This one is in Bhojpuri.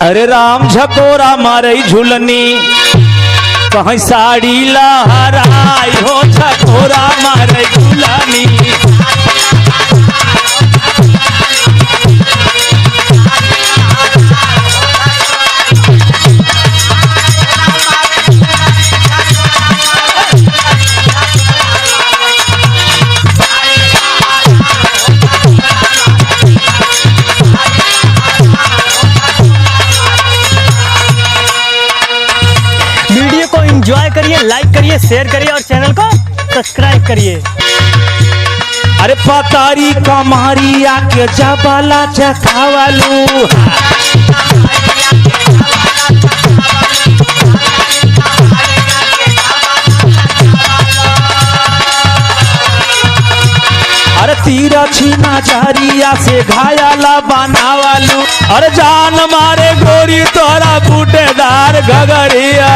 अरे राम झकोरा मारे झुलनी कहीं साड़ी लहराई हो झकोरा मारे झुलनी। एंजॉय करिए, लाइक करिए, शेयर करिए और चैनल को सब्सक्राइब करिए। अरे पतारी कमारिया के जबाला चखावालू अरे तीरा छीना जारिया से घायाला बनावालू। अरे जान मारे गोरी तोरा बूटेदार घगड़िया।